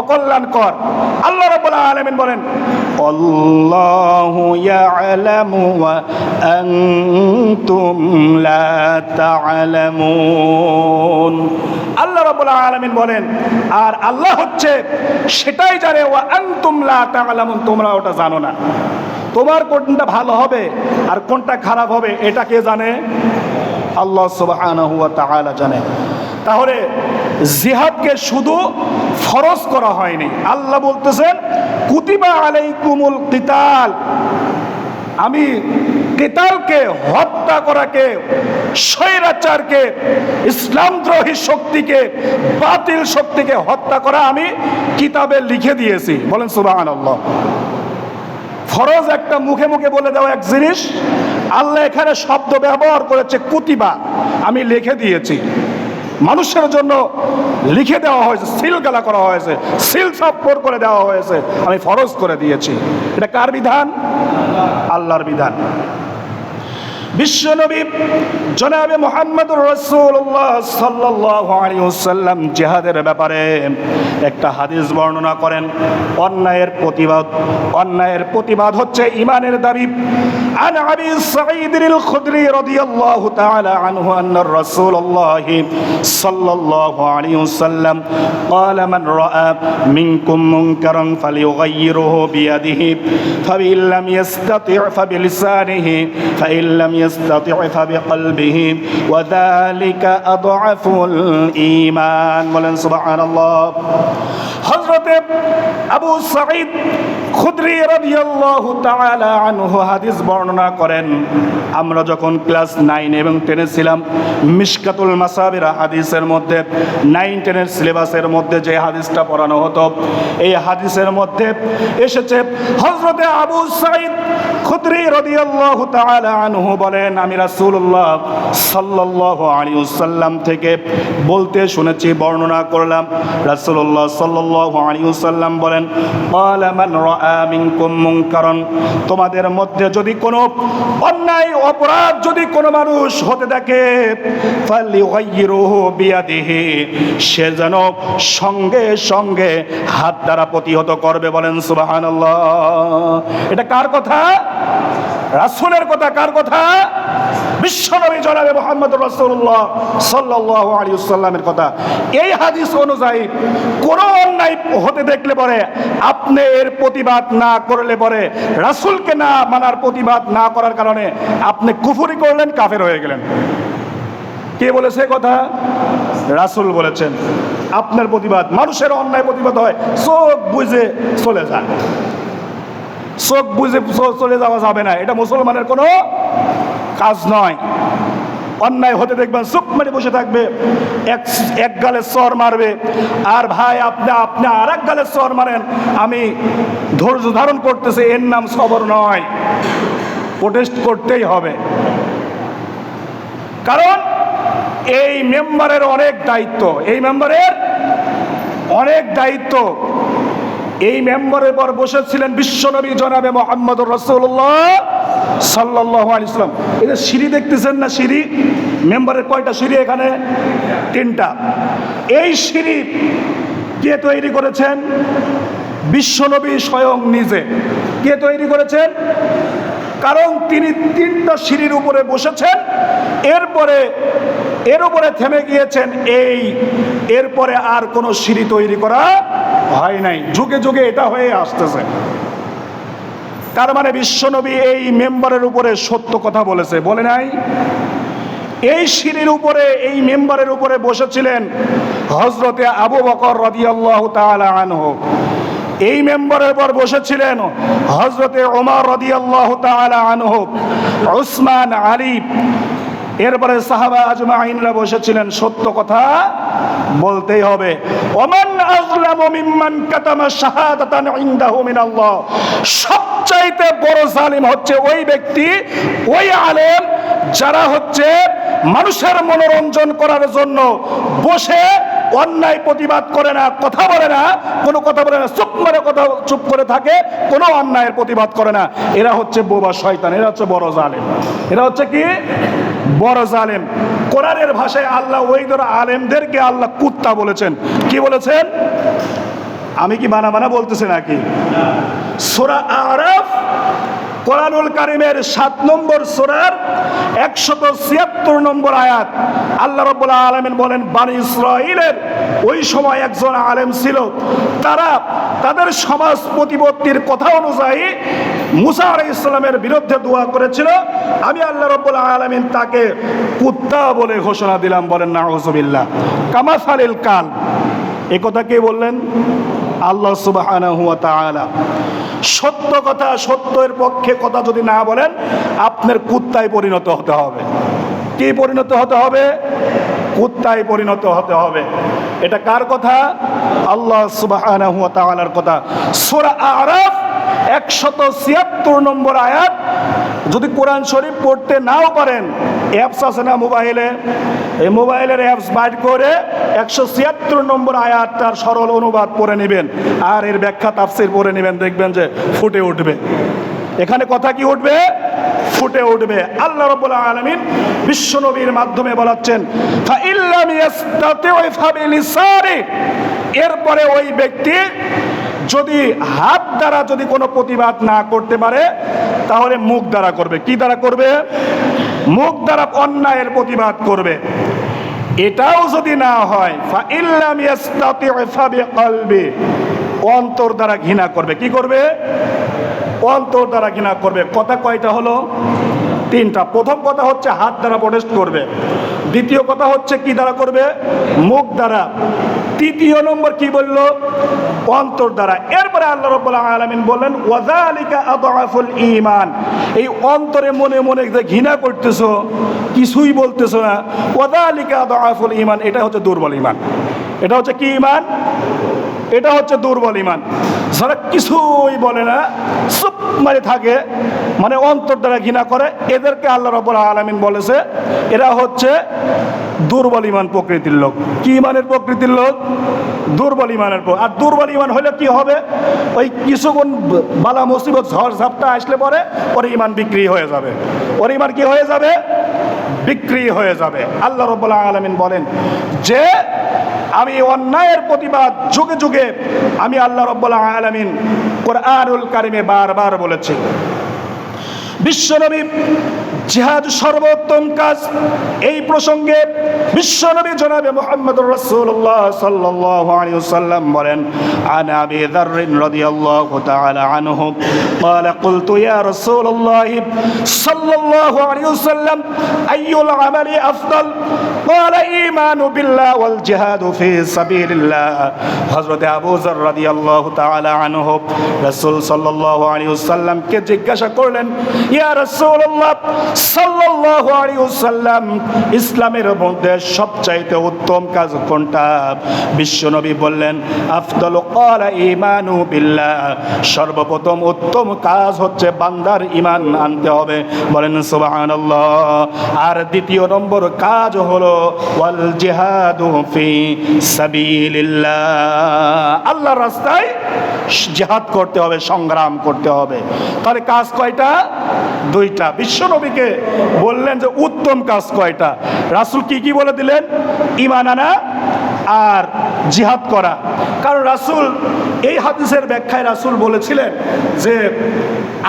অকল্যাণকর। আল্লাহ রাব্বুল আলামিন বলেন, আল্লাহু ইয়ালামু ওয়া আনতুম লা তা'লামুন। আল্লাহ রাব্বুল আলামিন বলেন, আর আল্লাহ হচ্ছে সেটাই জানে, ওয়া আনতুম লা তা'লামুন, তোমরা ওটা জানো না। তোমার কোনটা ভালো হবে আর কোনটা খারাপ হবে এটা কে জানে? আল্লাহ সুবহানাহু ওয়া তাআলা জানে। তাহলে জিহাদকে শুধু ফরজ করা হয়নি, আল্লাহ বলতেছেন কুতিবা আলাইকুমুল কিতাল, আমি কিতালকে, হত্যা করাকে, স্বৈরাচারকে, ইসলামদ্রোহী শক্তিকে, বাতিল শক্তিকে হত্যা করা আমি কিতাবে লিখে দিয়েছি। বলেন সুবহানাল্লাহ। ফরজ একটা মুখে মুখে বলে দেওয়া এক জিনিস, আল্লাহ এখানে শব্দ ব্যবহার করেছে কুতিবা, আমি লিখে দিয়েছি। মানুষের জন্য লিখে দেওয়া হয়েছে, সিলগালা করা হয়েছে, সিল সাপ্পর করে দেওয়া হয়েছে, আমি ফরজ করে দিয়েছি। এটা কার বিধান? আল্লাহর বিধান। বিশ্বনবী জনাবে মুহাম্মদুর রাসূলুল্লাহ সাল্লাল্লাহু আলাইহি ওয়াসাল্লাম জিহাদের ব্যাপারে একটা হাদিস বর্ণনা করেন। অন্যায়ের প্রতিবাদ হচ্ছে ঈমানের দাবি। আন আবি সাঈদ আল খুদরি রাদিয়াল্লাহু তাআলা আনহু আন্না রাসূলুল্লাহ সাল্লাল্লাহু আলাইহি ওয়াসাল্লাম قال من راى منكم منكرا فليغيره بيده فإن لم يستطع فبلسانه فإن لم يستطع فبقلبه وذلك أضعف الإيمان বলেন সুবহানাল্লাহ। হযরত আবু সাঈদ খুদরি রাদিয়াল্লাহু তাআলা আনহু হাদিস বর্ণনা করেন, আমরা যখন ক্লাস 9 এবং 10 ছিলাম, মিশকাতুল মাসাবির হাদিসের মধ্যে 9, 10 সিলেবাসের মধ্যে যে হাদিসটা পড়ানো হতো, এই হাদিসের মধ্যে এসেছে হযরত আবু সাঈদ খুদরি রাদিয়াল্লাহু তাআলা আনহু বলেন, আমি রাসূলুল্লাহ সাল্লাল্লাহু আলাইহি ওয়াসাল্লাম থেকে বলতে শুনেছি, বর্ণনা করলাম। রাসূলুল্লাহ সাল্লাল্লাহু আলাইহি ওয়াসাল্লাম বলেন, ক্বালা মান রাআ মিনকুম মুনকারান, তোমাদের মধ্যে যদি কোনো অন্যায় অপরাধ যদি কোনো মানুষ হতে থাকে, ফালিয়ুগাইয়িরুহু বিয়াদিহি, সে যেন সঙ্গে সঙ্গে হাত দ্বারা প্রতিহত করবে। বলেন সুবহানাল্লাহ। এটা কার কথা? রাসূলের কথা। কার কথা? বিশ্বনবী জনাবে মুহাম্মদুর রাসূলুল্লাহ সাল্লাল্লাহু আলাইহি ওয়াসাল্লামের কথা। এই হাদিস অনুযায়ী কোন অন্যায় হতে দেখলে পরে আপনি এর প্রতিবাদ না করলে পরে, রাসূলকে না মানার প্রতিবাদ না করার কারণে আপনি কুফরি করলেন, কাফের হয়ে গেলেন। কে বলেছে কথা? রাসূল বলেছেন। আপনার প্রতিবাদ, মানুষের অন্যায় প্রতিবাদ হয় চোখ বুঝে চলে যায়। চোখ বুঝে চলে যাওয়া যাবে না, এটা মুসলমানের কোনো কাজ নয়। অন্যায় হতে দেখবেন চুপ মেরে বসে থাকবে, এক গালে চর মারবে, আর ভাই আপনি আর এক গালে চর মারেন, আমি ধৈর্য ধারণ করতেছি, এর নাম সবর নয়। প্রোটেস্ট করতেই হবে, কারণ এই মেম্বারের অনেক দায়িত্ব, এই মেম্বারের অনেক দায়িত্ব। এই মেম্বারের পর বসেছিলেন বিশ্বনবী জনাবে মুহাম্মদুর রাসূলুল্লাহ সাল্লাল্লাহু আলাইহি ওয়াসাল্লাম। এই যে সিঁড়ি দেখতেছেন না, সিঁড়ি, মেম্বারের কয়টা সিঁড়ি? এখানে 3টা। এই সিঁড়ি কে তৈরি করেছেন? বিশ্বনবী স্বয়ং নিজে। কে তৈরি করেছেন? কারণ তিনি 3টা সিঁড়ির উপরে বসেছেন, এর উপরে থেমে গিয়েছেন। এরপরে আর কোনো সিঁড়ি তৈরি করা হয় নাই, যুগে যুগে এটা হয়ে আসতেছে। তার মানে বিশ্বনবী এই মেম্বারের উপরে সত্য কথা বলেছে, বলে নাই? এই সিঁড়ির উপরে, এই মেম্বারের উপরে বসেছিলেন হযরতে আবু বকর রাদিয়াল্লাহু তাআলা আনহু। এই মেম্বারের পর বসেছিলেন হযরতে ওমর রাদিয়াল্লাহু তাআলা আনহু, উসমান, আলী, এরপরে সাহাবা আজমাইনরা বসেছিলেন। সত্য কথা বলতেই হবে। ওমান আযলামু মিম্মান কাতামা শাহাদাতান ইনদাহু মিনাল্লাহ, সবচাইতে বড় জালিম হচ্ছে ওই ব্যক্তি, ওই আলেম যারা হচ্ছে মানুষের মনোরঞ্জন করার জন্য বসে অন্যায় প্রতিবাদ করে না, কথা বলে না, কোনো কথা বলে না, চুপ করে থাকে, কোনো অন্যায়ের প্রতিবাদ করে না। এরা হচ্ছে বোবা শয়তান, এরা হচ্ছে বড় জালেম। এরা হচ্ছে কি? বড় জালেম। কোরআনের ভাষায় আল্লাহ ওই ধর আলেমদেরকে আল্লাহ কুত্তা বলেছেন। কি বলেছেন? আমি কি বানা বলতেছি নাকি? সূরা আরাফ, কোরআনুল কারীমের 7 নম্বর সূরার 176 নম্বর আয়াত, আল্লাহ রাব্বুল আলামিন বলেন, বনি ইসরাঈলের ওই সময় একজন আলেম ছিল, তারা তাদের সমাজ প্রতিপত্তির কথা অনুযায়ী মুসা আলাইহিস সালামের বিরুদ্ধে দোয়া করেছিল। আমি আল্লাহ রাব্বুল আলামিন তাকে কুত্তা বলে ঘোষণা দিলাম। বলেন নাউযুবিল্লাহ। কামাসালিল কাল, এই কথা কে বললেন? আল্লাহ সুবহানাহু ওয়া তাআলা। সত্য কথা, সত্যের পক্ষে কথা যদি না বলেন, আপনার কুত্তায় পরিণত হতে হবে। কি পরিণত হতে হবে? কুত্তায় পরিণত হতে হবে। এটা কার কথা? আল্লাহ সুবহানাহু ওয়া তাআলার কথা। সূরা আরাফ 176 নম্বর আয়াত। যদি কোরআন শরীফ পড়তে নাও পারেন, অ্যাপস আছে না মোবাইলে, এই মোবাইলের অ্যাপস বাইর করে 176 নম্বর আয়াতটার সরল অনুবাদ পড়ে নেবেন, আর এর ব্যাখ্যা তাফসীর পড়ে নেবেন, দেখবেন যে ফুটে উঠবে। এখানে কথা কি উঠবে? ফুটে উঠবে। আল্লাহ রাব্বুল আলামিন বিশ্বনবীর মাধ্যমে বলাচ্ছেন, ফা ইল্লাম ইয়াস্তাতিউ ফাবিলিসানি, এরপরে ওই ব্যক্তি যদি হাত দ্বারা যদি কোনো প্রতিবাদ না করতে পারে, তাহলে মুখ দ্বারা করবে। কি দ্বারা করবে? মুখ দ্বারা অন্যায়ের প্রতিবাদ করবে। এটাও যদি না হয়, ফা ইল্লাম ইয়াস্তাতিউ ফাবিকলবি, অন্তর দ্বারা ঘৃণা করবে। কি করবে? অন্তর দ্বারা ঘৃণা করবে। কথা কয়টা হলো? তিনটা। প্রথম কথা হচ্ছে হাত দ্বারা প্রোটেস্ট করবে। দ্বিতীয় কথা হচ্ছে কি দ্বারা করবে? মুখ দ্বারা। তৃতীয় নম্বর কি বলল? অন্তর দ্বারা। এরপরে আল্লাহ রাব্বুল আলামিন বললেন, ওয়াযালিকা আযআফুল ঈমান, এই অন্তরে মনে মনে যে ঘৃণা করতেছো, কিছুই বলতেছো না, ওয়াযালিকা আযআফুল ঈমান, এটা হচ্ছে দুর্বল ঈমান। এটা হচ্ছে কি ঈমান? এটা হচ্ছে দুর্বল ঈমান। যারা কিছুই বলে না, চুপ মারে থাকে, মানে অন্তর দ্বারা ঘৃণা করে, এদেরকে আল্লাহ রাব্বুল আলামিন বলেছে এরা হচ্ছে দুর্বল ঈমান প্রকৃতির লোক। কি ঈমানের প্রকৃতির লোক? দুর্বল ঈমানের। আর দুর্বল ঈমান হলে কি হবে? ওই কিছুক্ষণ বালা মুসিবত ঝড় ঝাপটা আসলে পরে ঈমান বিক্রি হয়ে যাবে। ওর ঈমান কি হয়ে যাবে? বিক্রি হয়ে যাবে। আল্লাহ রাব্বুল আলামিন বলেন যে আমি অন্যায়ের প্রতিবাদ যুগে যুগে আমি আল্লাহ রাব্বুল আলামিন কোরআনুল কারিমে বারবার বলেছি। বিশ্বনবী জিহাদ সর্বোত্তম কাজ, এই প্রসঙ্গে বিশ্বনবী জনাবে মুহাম্মদুর রাসূলুল্লাহ সাল্লাল্লাহু আলাইহি ওয়াসাল্লাম বলেন, আন আবি যার রাদিয়াল্লাহু তাআলা আনহু قال قلت يا رسول الله صلى الله عليه وسلم أي العمل أفضل قال إيمان بالله والجهاد في سبيل الله। হযরত আবু যার রাদিয়াল্লাহু তাআলা আনহু রাসূল সাল্লাল্লাহু আলাইহি ওয়াসাল্লাম কে জিজ্ঞাসা করলেন, ইয়া রাসূলুল্লাহ সাল্লাল্লাহু আলাইহি ওয়াসাল্লাম, ইসলামের মধ্যে সবচাইতে উত্তম কাজ কোনটা? বিশ্বনবী বললেন, আফদালু ক্বালা ঈমানু বিল্লাহ, সর্বপ্রথম উত্তম কাজ হচ্ছে বান্দার ঈমান আনতে হবে। বলেন সুবহানাল্লাহ। আর দ্বিতীয় নম্বর কাজ হলো ওয়াল জিহাদু ফি সাবিলিল্লাহ, আল্লাহর রাস্তায় জিহাদ করতে হবে, সংগ্রাম করতে হবে। তাহলে কাজ কয়টা? দুইটা। বিশ্বনবীকে বললেন যে উত্তম কাজ কয়টা, রাসূল কি কি বলে দিলেন? ঈমান আনা আর জিহাদ করা। কারণ রাসূল এই হাদিসের ব্যাখ্যায় রাসূল বলেছিলেন যে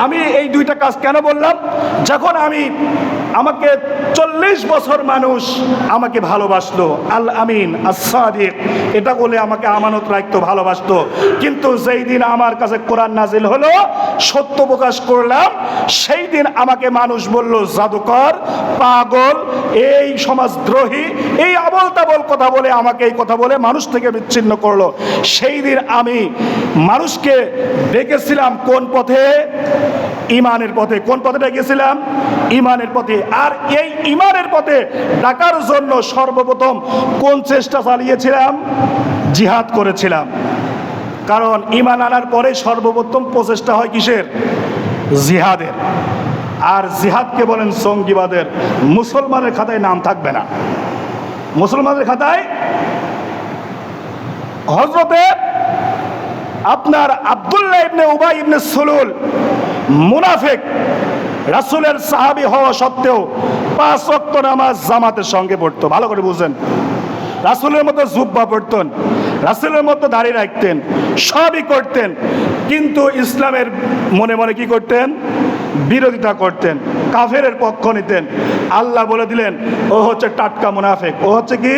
আমি এই দুইটা কাজ কেন বললাম? যখন আমাকে 40 বছর মানুষ আমাকে ভালোবাসলো, আল আমিন as-সাদিক, এটা বলে আমাকে আমানত রাখতো, ভালোবাসতো, কিন্তু যেই দিন আমার কাছে কোরআন নাজিল হলো, সত্য প্রকাশ করলাম, সেই দিন আমাকে মানুষ বলল জাদুকর, পাগল, এই সমাজদ্রোহী, এই আবল তাবল কথা বলে আমাকে এই কথা বলে মানুষ থেকে বিচ্ছিন্ন করলো। সেই দিন আমি মানুষকে ডেকেছিলাম কোন পথে? ঈমানের পথে। কোন পথে ডেকেছিলাম? ঈমানের পথে। আর এই ঈমানের পথে ডাকার জন্য সর্বপ্রথম কোন চেষ্টা চালিয়েছিলাম? জিহাদ করেছিলাম। কারণ ঈমান আনার পরে সর্বপ্রথম প্রচেষ্টা হয় কিসের? জিহাদের। আর জিহাদকে বলেন জঙ্গিবাদের। মুসলমানের খাতায় নাম থাকবে না। মুসলমানের খাতায় হযরতে আপনার আব্দুল্লাহ ইবনে উবাই ইবনে সুলুল মুনাফিক, রাসূলের সাহাবী হওয়া সত্ত্বেও 5 ওয়াক্ত নামাজ জামাতের সঙ্গে পড়তো। ভালো করে বুঝেন, রাসূলের মতো জুব্বা পড়তেন, রাসূলের মতো দাড়ি রাখতেন, সবই করতেন, কিন্তু ইসলামের মনে মনে কি করতেন? বিরোধিতা করতেন, কাফেরের পক্ষ নিতেন। আল্লাহ বলে দিলেন ও হচ্ছে টাটকা মুনাফিক। ও হচ্ছে কি?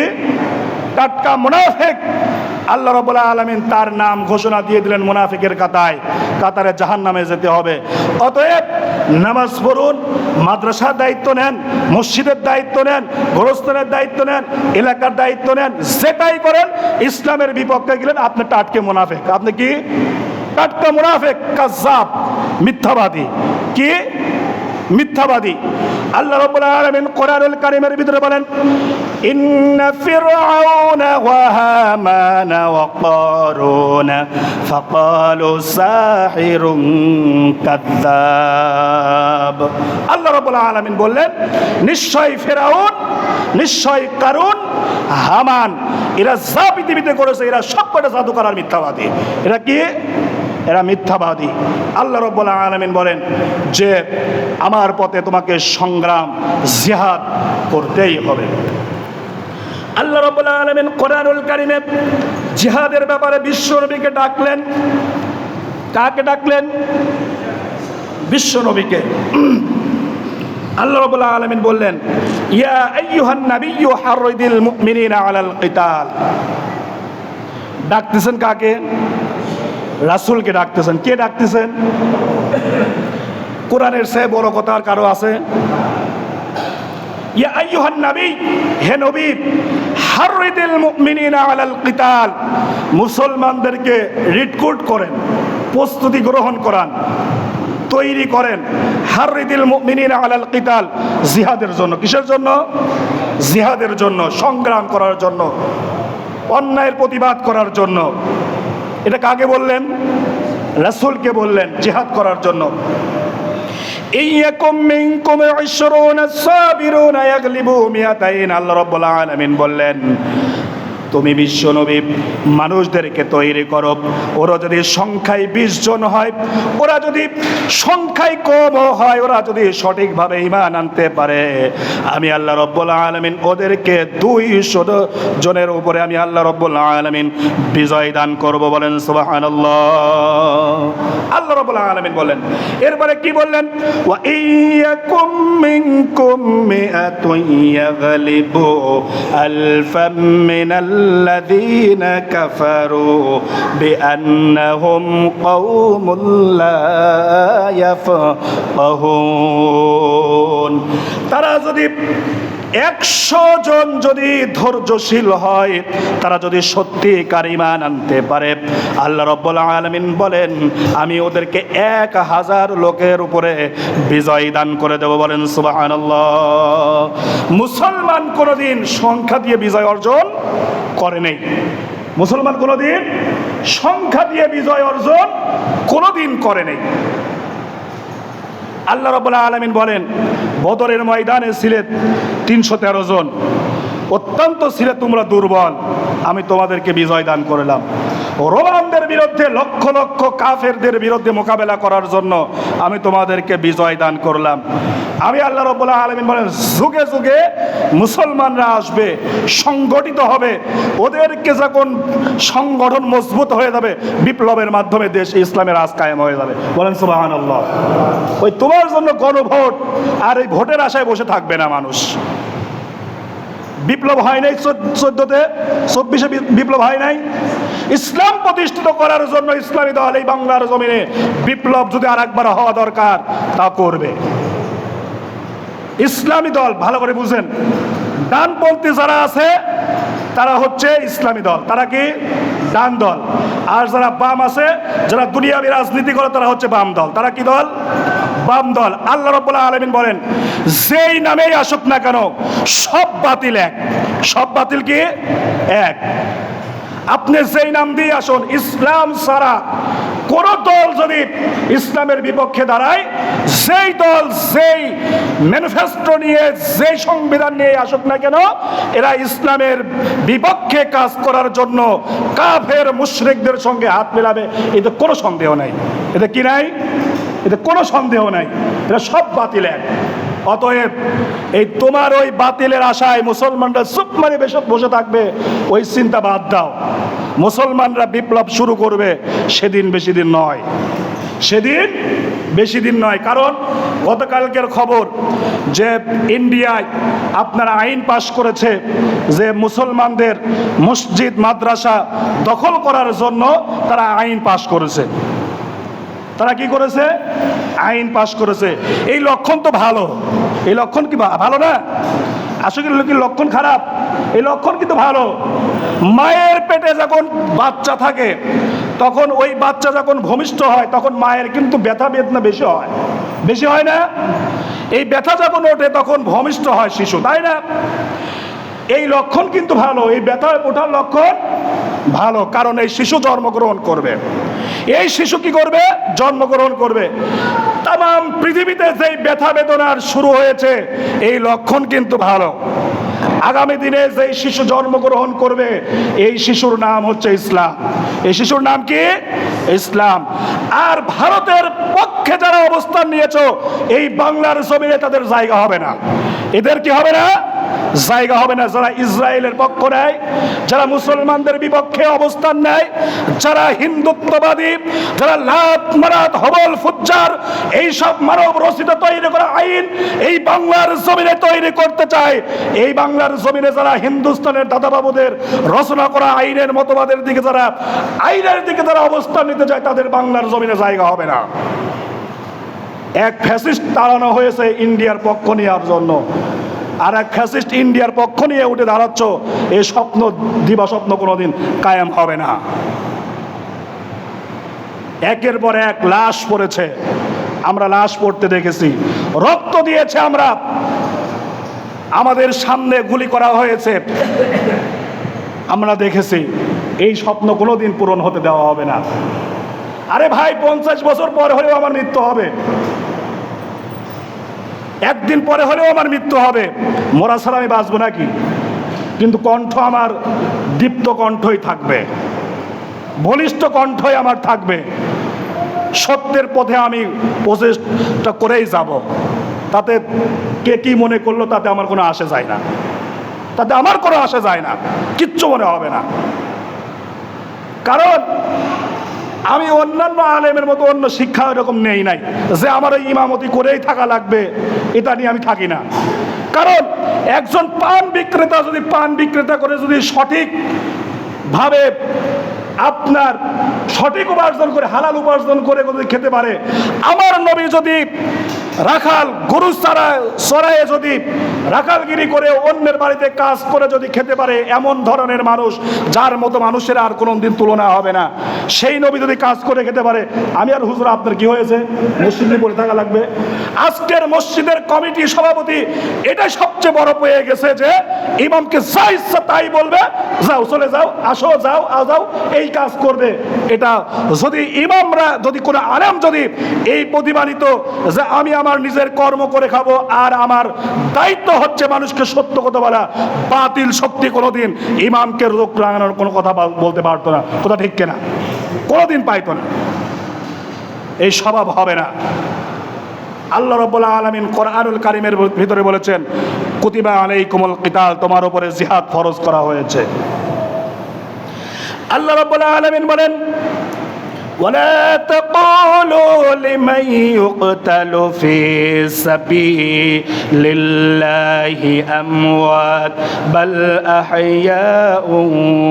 টাটকা মুনাফিক। আল্লাহ রাব্বুল আলামিন তার নাম ঘোষণা দিয়ে দিলেন মুনাফিকের কাতারে জাহান্নামে যেতে হবে। অতএব নামাজ পড়ুন, মাদ্রাসার দায়িত্ব নেন, মসজিদের দায়িত্ব নেন, গোরস্থানের দায়িত্ব নেন, এলাকার দায়িত্ব নেন, যেটাই করেন ইসলামের বিপক্ষে গেলেন আপনি টাটকে মুনাফিক। আপনি কি? টাটকা মুনাফিক, কাযযাব, মিথ্যাবাদী। কি? মিথ্যাবাদী। আল্লাহ রাব্বুল আলামিন কোরআনুল কারীমের ভিতরে বলেন, ইন্না ফিরআউনা ওয়া হামানা ওয়া কারুনা ফাকালু সাহিরুন কাযযাব। আল্লাহ রাব্বুল আলামিন বললেন, নিশ্চয় ফিরআউন, নিশ্চয় কারুন, হামান, এরা যা পৃথিবীতে করেছে এরা সবকটা জাদুকর আর মিথ্যাবাদী। এরা কি? এরা মিথ্যাবাদী। আল্লাহ রাব্বুল আলামিন বলেন যে আমার পথে তোমাকে সংগ্রাম, জিহাদ করতেই হবে। আল্লাহ রাব্বুল আলামিন কোরআনুল কারীমে জিহাদের ব্যাপারে বিশ্বনবীকে ডাকলেন। কাকে ডাকলেন? বিশ্বনবীকে। আল্লাহ রাব্বুল আলামিন বললেন, ইয়া আইয়ুহান নাবিয়্যু হাররিদিল মুমিনিনা আলাল কিতাল। ডাকতেছেন কাকে? রাসূলকে ডাকতেছেন। কে ডাকতেছেন? কোরআনের চেয়ে বড় কথা আর কারো আছে? ইয়া আইয়ুহান নবী, হে নবী, হাররিদিল মুমিনিনা আলাল কিতাল, মুসলমানদেরকে রিক্রুট করেন, প্রস্তুতি গ্রহণ করান, তৈরি করেন। হাররিদিল মুমিনিনা আলাল কিতাল, জিহাদের জন্য। কিসের জন্য? জিহাদের জন্য, সংগ্রাম করার জন্য, অন্যায়ের প্রতিবাদ করার জন্য। এটা কাকে বললেন? রাসূলকে বললেন জিহাদ করার জন্য। ইয়াকুম মিনকুম 20 সাবিরুনা ইয়াগলিবু মিয়াতাইন। আল্লাহ রাব্বুল আলামিন বললেন, তুমি বিশ্বনবী মানুষদেরকে তৈরি করো, ওরা যদি সংখ্যায় 20 জন হয়, ওরা যদি সংখ্যায় কম হয়, ওরা যদি সঠিকভাবে ঈমান আনতে পারে, আমি আল্লাহ রাব্বুল আলামিন ওদেরকে 200 জনের উপরে আমি আল্লাহ রাব্বুল আলামিন বিজয় দান করব। বলেন সুবহানাল্লাহ। আল্লাহ রাব্বুল আলামিন বলেন, এরপরে কি বললেন? ওয়া ইয়াকুম মিনকুম মিআতুন ইয়াগলিবু আলফাম মিনাল الذين كفروا بأنهم قوم لا يفقهون। তারা যদি 100 জন যদি ধৈর্যশীল হয়, তারা যদি সত্যিকার ঈমান আনতে পারে, আল্লাহ রাব্বুল আলামিন বলেন আমি ওদেরকে 1000 লোকের উপরে বিজয় দান করে দেব। বলেন সুবহানাল্লাহ। মুসলমান কোনদিন সংখ্যা দিয়ে বিজয় অর্জন করে নাই। মুসলমান কোনদিন সংখ্যা দিয়ে বিজয় অর্জন কোনদিন করে নাই। আল্লাহ রাব্বুল আলামিন বলেন, বদরের ময়দানে ছিলে 313 জন, অত্যন্ত ছিলে তোমরা দুর্বল, আমি তোমাদেরকে বিজয় দান করলাম। রোমানদের বিরুদ্ধে লক্ষ লক্ষ কাফেরদের বিরুদ্ধে মোকাবেলা করার জন্য আমি তোমাদেরকে বিজয় দান করলাম। আমি আল্লাহ রাব্বুল আলামিন বলেন, যুগে যুগে মুসলমানরা আসবে, সংগঠিত হবে, ওদেরকে যখন সংগঠন মজবুত হয়ে যাবে, বিপ্লবের মাধ্যমে দেশ ইসলামের রাজ কায়েম হয়ে যাবে। বলেন সুবহানাল্লাহ। ওই তোমার জন্য গণভোট আর এই ভোটের আশায় বসে থাকবে না মানুষ। বিপ্লব হয় নাই 14-তে, 24-এ বিপ্লব হয় নাই। ইসলাম প্রতিষ্ঠিত করার জন্য ইসলামী দল এই বাংলার জমিনে বিপ্লব যদি আর একবার হওয়া দরকার তা করবে। ইসলামী দল ভালো করে বুঝেন, ডানপন্থী যারা আছে তারা হচ্ছে ইসলামী দল, তারা কি? ডান দল। আর যারা বাম আছে, যারা দুনিয়াবী রাজনীতি করে, তারা হচ্ছে বাম দল। তারা কি দল? বাম দল। আল্লাহ রাব্বুল আলামিন বলেন, যেই নামেই আসুক না কেন সব বাতিল এক। সব বাতিল কি? এক। আপনি যেই নাম দিয়ে আসুন, ইসলাম ছাড়া কোন দল যদি ইসলামের বিপক্ষে দাঁড়ায়, যেই দল যেই ম্যানিফেস্টো নিয়ে, যেই সংবিধান নিয়ে আসুক না কেন, এরা ইসলামের বিপক্ষে কাজ করার জন্য কাফের মুশরিকদের সঙ্গে হাত মেলাবে, এতে কোনো সন্দেহ নাই। এতে কি নাই? এতে কোনো সন্দেহ নাই। এরা সব বাতিল এক। অতএব এই তোমার ওই বাতিলের আশায় মুসলমানরা চুপ মারে বসে থাকবে, ওই চিন্তা বাদ দাও। মুসলমানরা বিপ্লব শুরু করবে, সেদিন বেশি দিন নয়, সেদিন বেশি দিন নয়। কারণ গতকালকের খবর যে ইন্ডিয়ায় আপনারা আইন পাশ করেছে যে মুসলমানদের মসজিদ মাদ্রাসা দখল করার জন্য তারা আইন পাশ করেছে। তারা কি করেছে? আইন পাশ করেছে। এই লক্ষণ তো ভালো। এই লক্ষণ কি ভালো না? আসলে কি লক্ষণ খারাপ? এই লক্ষণ কিন্তু ভালো। মায়ের পেটে যখন বাচ্চা থাকে তখন ওই বাচ্চা যখন ভূমিষ্ঠ হয় তখন মায়ের কিন্তু ব্যথা বেদনা বেশি হয়, বেশি হয় না? এই ব্যথা যখন ওঠে তখন ভূমিষ্ঠ হয় শিশু, তাই না? এই লক্ষণ কিন্তু ভালো, এই ব্যথা ওঠার লক্ষণ ভালো, কারণ এই শিশু জন্মগ্রহণ করবে। এই শিশু কি করবে? জন্মগ্রহণ করবে। তাম পৃথিবীতে যেই ব্যথা বেদনার শুরু হয়েছে এই লক্ষণ কিন্তু ভালো। আগামী দিনে যেই শিশু জন্মগ্রহণ করবে এই শিশুর নাম হচ্ছে ইসলাম। এই শিশুর নাম কি? ইসলাম। আর ভারতের পক্ষে যারা অবস্থান নিয়েছো এই বাংলার জমিনে তাদের জায়গা হবে না। এদের কি হবে না? জায়গা হবে না। যারা ইসরায়েলের পক্ষ নেয়, যারা মুসলমানদের বিপক্ষে অবস্থান নেয়, যারা হিন্দুত্ববাদী, যারা লাত মারাত হবল ফুজ্জার এইসব মানব রচিত তৈরি করা আইন এই বাংলার জমিনে তৈরি করতে চায়, এই বাংলার জমিনে যারা হিন্দুস্তানের দাদাবাবুদের রচনা করা আইনের মতবাদের দিকে যারা আইনের দিকে যারা অবস্থান নিতে চায় তাদের বাংলার জমিনে জায়গা হবে না। এক ফ্যাসিস্ট তাড়ানো হয়েছে ইন্ডিয়ার পক্ষ নেওয়ার জন্য, আর এক ফ্যাসিস্ট ইন্ডিয়ার পক্ষ নিয়ে উঠে দাঁড়াচ্ছ, এই স্বপ্ন দিবা স্বপ্ন কোনোদিন কায়েম হবে না। একের পর এক লাশ পড়েছে, আমরা লাশ পড়তে দেখেছি, রক্ত দিয়েছে, আমরা আমাদের সামনে গুলি করা হয়েছে, আমরা দেখেছি। এই স্বপ্ন কোনোদিন পূরণ হতে দেওয়া হবে না। আরে ভাই, 50 বছর পর হলেও আমার মৃত্যু হবে, একদিন পরে হলেও আমার মৃত্যু হবে, মরা ছাড়া আমি বাঁচবো নাকি? কিন্তু কণ্ঠ আমার দীপ্ত কণ্ঠই থাকবে, বলিষ্ঠ কণ্ঠই আমার থাকবে। সত্যের পথে আমি প্রচেষ্টা করেই যাব। তাতে কে কি মনে করলো তাতে আমার কোনো আসে যায় না, তাতে আমার কোনো আসে যায় না, কিচ্ছু মনে হবে না। কারণ আমি অন্যান্য আলেমের মতো অন্য শিক্ষা এরকম নেই নাই যে আমার ওই ইমামতি করেই থাকা লাগবে, এটা নিয়ে আমি থাকি না। কারণ একজন পান বিক্রেতা যদি পান বিক্রেতা করে যদি সঠিক ভাবে আপনার সঠিক উপার্জন করে, হালাল উপার্জন করে যদি খেতে পারে, আমার নবী যদি রাখাল গরু চড়ায় যদি রাখালগিরি করে অন্যের বাড়িতে কাজ করে যদি খেতে পারে, এমন ধরনের মানুষ যার মতো মানুষের আর কোনো দিন তুলনা হবে না, সেই নবী যদি কাজ করে খেতে পারে, আমি আর হুজুর আপনার কি হয়েছে মসজিদে পড়ে থাকা লাগবে? আজকের মসজিদের কমিটি সভাপতি এটাই সবচেয়ে বড় পেয়ে গেছে যে ইমামকে যা ইচ্ছা তাই বলবে, যাও চলে যাও, আসো যাও যাও, এই কাজ করবে। এটা যদি ইমামরা, যদি কোনো আলেম যদি এই প্রতিমানিত যে আমি আমার নিজের কর্ম করে খাবো আর আমার দায়িত্ব হচ্ছে মানুষকে সত্য কথা বলা, বাতিল শক্তি কোনোদিন ইমামকে রোগ রাঙানোর কোনো কথা বলতে পারতো না। কথা ঠিক কিনা? কোনোদিন পাইতো না, এই স্বভাব হবে না। আল্লাহ রাব্বুল আলামিন কোরআনুল কারীমের ভিতরে বলেছেন, কুতিবা আলাইকুমুল কিতাল, তোমার উপরে জিহাদ ফরজ করা হয়েছে। আল্লাহ রাব্বুল আলামিন বলেন, ওয়ালা তাকুলু লিমান ইউকতালু ফি সাবিলিল্লাহি আমওয়াত বাল আহইয়াউ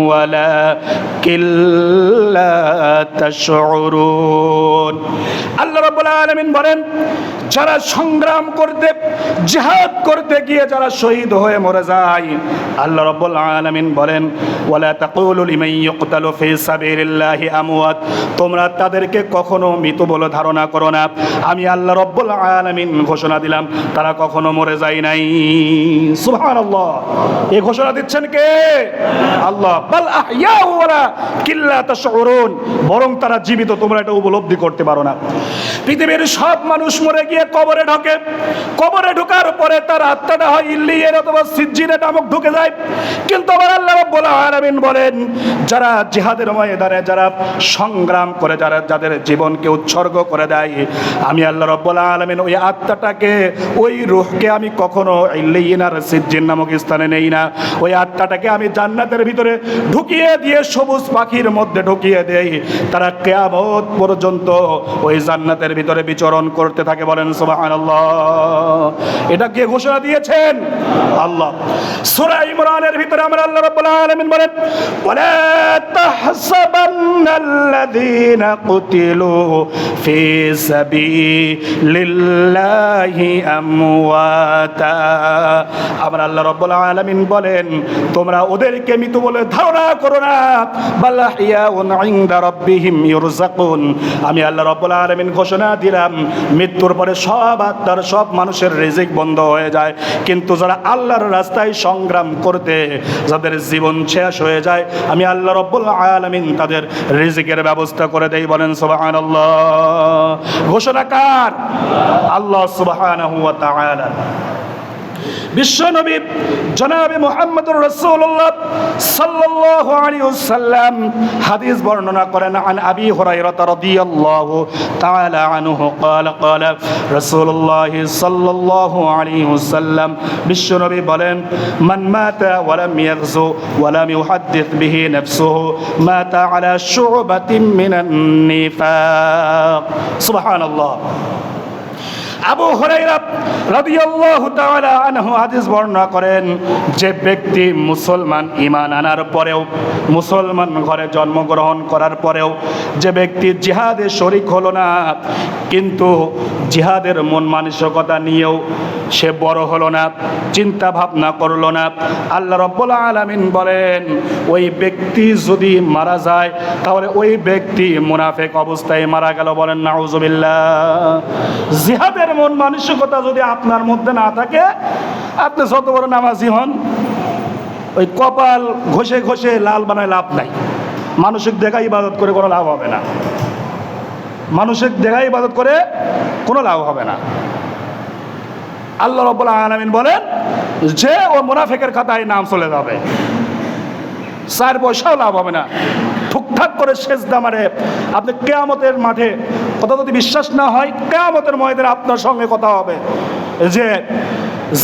ওয়ালাকিন লা তাশউরুন। আল্লাহ রাব্বুল আলামিন বলেন, যারা সংগ্রাম করতে, জিহাদ করতে গিয়ে যারা শহীদ হয়ে মরে যায়, আল্লাহ রাব্বুল আলামিন বলেন, ওয়ালা তাকুলু লিমান ইউকতালু ফি সাবিলিল্লাহি আমওয়াত, তোমরা তাদেরকে কখনো মৃত বলে ধারণা করো না। আমি আল্লাহ রাব্বুল আলামিন ঘোষণা দিলাম তারা কখনো মরে যায় নাই। সুবহানাল্লাহ। এই ঘোষণা দিচ্ছেন কে? আল্লাহ। বাল আহইয়াউ ওয়ালাকিন লা তাশউরুন, বরং তারা জীবিত, তোমরা এটা উপলব্ধি করতে পারো না। পৃথিবীর সব মানুষ মরে গিয়ে কবরে ঢোকে, কবরে ঢোকার পরে তার আত্মাটা হয় ইল্লিয়িন অথবা সিজ্জিনে নামক ঢুকে যায়। কিন্তু আমার আল্লাহ রাব্বুল আলামিন বলেন, যারা জিহাদের ময়দানে যারা সংগ্রাম করে, যারা যাদের জীবনকে উৎসর্গ করে দেয়, আমি আল্লাহ রাব্বুল আলামিন ওই আত্মাটাকে, ওই রূহকে আমি কখনো ইল্লিয়িন আর সিজ্জিন নামক স্থানে নেই না। ওই আত্মাটাকে আমি জান্নাতের ভিতরে ঢুকিয়ে দিয়ে সবুজ পাখির মধ্যে ঢুকিয়ে দেই, তারা কিয়ামত পর্যন্ত ওই জান্নাতের ভিতরে বিচরণ করতে থাকে। বলেন সুবহানাল্লাহ। এটা কে ঘোষণা দিয়েছেন? আল্লাহ। সূরা ইমরানের ভিতরে আমরা আল্লাহ রাব্বুল আলামিন বলেন, ওয়ালা তাহসাবান্নাল্লাযীনা আল্লাযীনা কুতিলু ফি সাবিলিল্লাহি আমওয়াতা। আমার আল্লাহ রাব্বুল আলামিন বলেন, তোমরা ওদেরকে মৃত বলে ধারণা করো না, বাল আহইয়াউন ইনদা রাব্বিহিম ইরযাকুন। আমি আল্লাহ রাব্বুল আলামিন ঘোষণা দিলাম, মৃত্যুর পরে সব আত্মার, সব মানুষের রিজিক বন্ধ হয়ে যায়, কিন্তু যারা আল্লাহর রাস্তায় সংগ্রাম করতে, যাদের জীবন শেষ হয়ে যায়, আমি আল্লাহ রাব্বুল আলামিন তাদের রিজিকের ব্যবস্থা করে দেই। বলেন সুবহানাল্লাহ। ঘোষণা কার? আল্লাহ সুবহানাহু ওয়া তাআলা। বিশ্বনবী জনাবে মুহাম্মদুর রাসূলুল্লাহ সাল্লাল্লাহু আলাইহি ওয়াসাল্লাম হাদিস বর্ণনা করেন, আন আবি হুরায়রা রাদিয়াল্লাহু তাআলা আনহু قال قال রাসূলুল্লাহ সাল্লাল্লাহু আলাইহি ওয়াসাল্লাম, বিশ্বনবী বলেন, মান মাতা ওয়া লাম ইয়াগযু ওয়া লাম ইউহাদ্দিস বিহি নাফসুহু মাতা আলা শু'বাতিন মিনান নিফাক। সুবহানাল্লাহ। আবু হুরায়রা রাদিয়াল্লাহু তাআলা আনহু হাদিস বর্ণনা করেন, যে ব্যক্তি মুসলমান ঈমান আনার পরেও, মুসলমান ঘরে জন্মগ্রহণ করার পরেও যে ব্যক্তি জিহাদে শরীক হলো না, কিন্তু জিহাদের মন মানসিকতা নিয়েও সে বড় হলো না, চিন্তা ভাবনা করলো না, আল্লাহ রাব্বুল আলামিন বলেন ওই ব্যক্তি যদি মারা যায় তাহলে ওই ব্যক্তি মুনাফিক অবস্থায় মারা গেল। বলেন নাউজুবিল্লাহ। জিহাদের মন মানসিকতা যদি আপনার মধ্যে না থাকে, আপনি যত বড় নামাজি হন, ওই কপাল ঘষে ঘষে লাল বানায় লাভ নাই। মানসিক দেখা ইবাদত করে কোনো লাভ হবে না। মানসিক দেখা ইবাদত করে কোনো লাভ হবে না। আল্লাহ রাব্বুল আলামিন বলেন যে ও মুনাফিকের খাতায় নাম চলে যাবে, 4 পয়সাও লাভ হবে না। ঠুকঠাক করে সেজদা মারে আপনি কিয়ামতের মাঠে, কথা যদি বিশ্বাস না হয়, কিয়ামতের ময়দানে আপনার সঙ্গে কথা হবে যে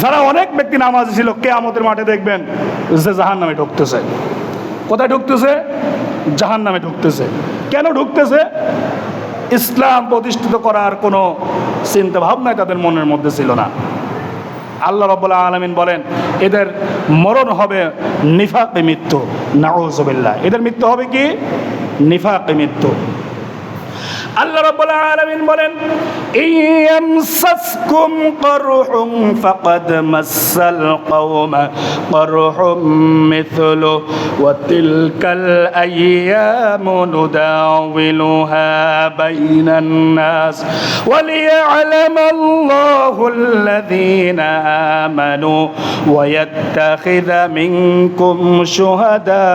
যারা অনেক ব্যক্তি নামাজি ছিল, কিয়ামতের মাঠে দেখবেন যে জাহান্নামে ঢুকতেছে। কোথায় ঢুকতেছে? জাহান্নামে ঢুকতেছে। কেন ঢুকতেছে? ইসলাম প্রতিষ্ঠিত করার কোনো চিন্তা ভাবনাই তাদের মনের মধ্যে ছিল না। আল্লাহ রাব্বুল আলামিন বলেন এদের মরণ হবে নিফাকে মৃত্যু। নাউযুবিল্লাহ। এদের মৃত্যু হবে কি? নিফাকে মৃত্যু। আল্লাহ রাব্বুল আলামিন বলেন, ইয়ামসাসকুম করহুম ফাকাদ মাসাল কওমা করহুম মিথলু ওয়া তিলকাল আইয়ামু নুদাউিলুহা বাইনান নাস ওয়া লিয়া'লামাল্লাহুল্লাযীনা আমানু ওয়া ইয়াত্তাখিযা মিনকুম শুহাদা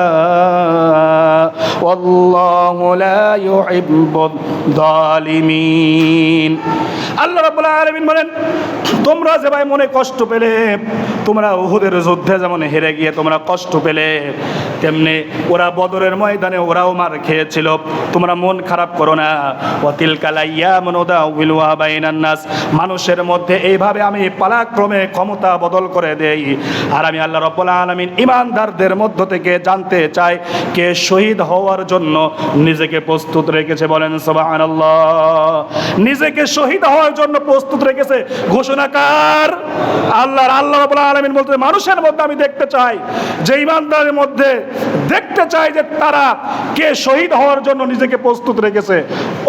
ওয়াল্লাহু লা ইউহিব্বুল জালিমিন। আল্লাহ রাব্বুল আলামিন বলেন, তোমরা যে ভাই মনে কষ্ট পেলে, তোমরা উহুদের যুদ্ধে যেমন হেরে গিয়ে তোমরা কষ্ট পেলে, তেমনি ওরা বদরের ময়দানে ওরাও মার খেয়েছিল। তোমরা মন খারাপ করো না। ওয়া তিলকাল আইয়ামু নুদাউিলুহা বাইনান নাস, মানুষের মধ্যে এইভাবে আমি পালাক্রমে ক্ষমতা বদল করে দেই। আর আমি আল্লাহ রাব্বুল আলামিন ইমানদারদের মধ্য থেকে জানতে চাই কে শহীদ হওয়ার জন্য নিজেকে প্রস্তুত রেখেছে। বলেন সুবহানাল্লাহ। নিজেকে শহীদ হওয়ার জন্য প্রস্তুত রেখেছে ঘোষণা কার? আল্লাহর। আল্লাহ রাব্বুল আলামিন বলতে, মানুষের মধ্যে আমি দেখতে চাই, যে ইমানদারের মধ্যে দেখতে চাই যে তারা কে শহীদ হওয়ার জন্য নিজেকে প্রস্তুত রেখেছে।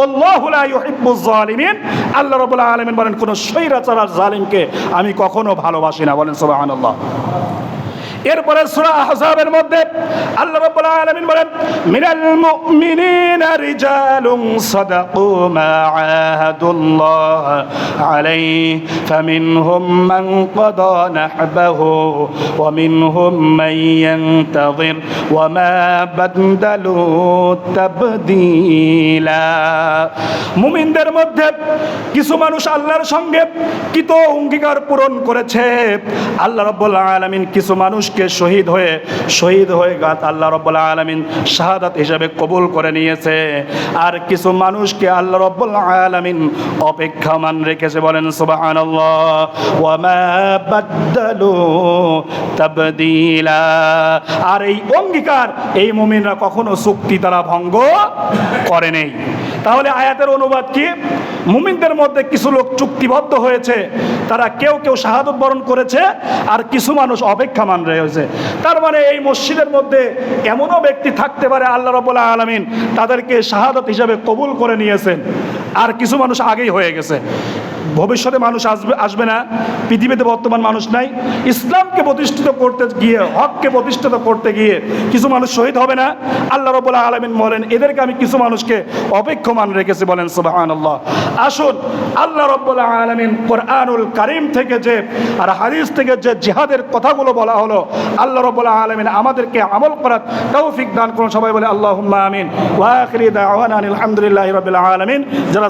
আল্লাহু লা ইউহিব্বুজ জালিমিন। আল্লাহ রাব্বুল আলামিন বলেন কোন স্বৈরাচার আর জালিমকে আমি কখনো ভালোবাসি না। বলেন সুবহানাল্লাহ। এরপরে সূরা আহজাবের মধ্যে আল্লাহ রাব্বুল আলামিন বলেন, মিনাল মুমিনিনা রিজালুন সাদাকু মা আহাদুল্লাহ আলাইহি ফামিনহুম মান কাদা নাহবাহু ওয়া মিনহুম মান ইয়ানতাযির ওয়া মা বাদদালু তাবদীলা। মুমিনদের মধ্যে কিছু মানুষ আল্লাহর সঙ্গে কৃত অঙ্গীকার পূরণ করেছে। আল্লাহ রাব্বুল আলামিন কিছু মানুষকে শহীদ হয়ে গাত আল্লাহ রাব্বুল আলামিন শাহাদাত হিসেবে কবুল করে নিয়েছে। আর কিছু মানুষকে আল্লাহ রাব্বুল আলামিন অপেক্ষামান রেখেছে। বলেন সুবহানাল্লাহ। ওয়া মা বাদদালু তাবদীলা। আর এই অঙ্গীকার এই মুমিনরা কখনো চুক্তি তারা ভঙ্গ করে নেই। তাহলে আয়াতের অনুবাদ কি? মুমিনদের মধ্যে কিছু লোক চুক্তিবদ্ধ হয়েছে, তারা কেউ কেউ শাহাদত বরণ করেছে, আর কিছু মানুষ অপেক্ষামান রয়েছে। তার মানে এই মসজিদের মধ্যে এমনও ব্যক্তি থাকতে পারে আল্লাহ রাব্বুল আলামিন তাদেরকে শাহাদত হিসাবে কবুল করে নিয়েছেন, আর কিছু মানুষ আগেই হয়ে গেছে। ভবিষ্যতে মানুষ আসবে না, পৃথিবীতে বর্তমান মানুষ নাই। ইসলামকে প্রতিষ্ঠিত করতে গিয়ে, হককে প্রতিষ্ঠিত করতে গিয়ে কিছু মানুষ শহীদ হবে না? আল্লাহ রাব্বুল আলামিন বলেন এদেরকে আমি কিছু মানুষকে অপেক্ষমান রেখেছি, বলেন সুবহানাল্লাহ। আসুন আল্লাহ রাব্বুল আলামিন কোরআনুল কারীম থেকে যে আর হাদিস থেকে যে জিহাদের কথাগুলো বলা হলো, আল্লাহ রাব্বুল আলামিন আমাদেরকে আমল করার তৌফিক দান করুন। সবাই বলে আল্লাহুম্মা আমিন। ওয়া আখিরি দাওয়ানা আলহামদুলিল্লাহি রাব্বিল আলামিন। যারা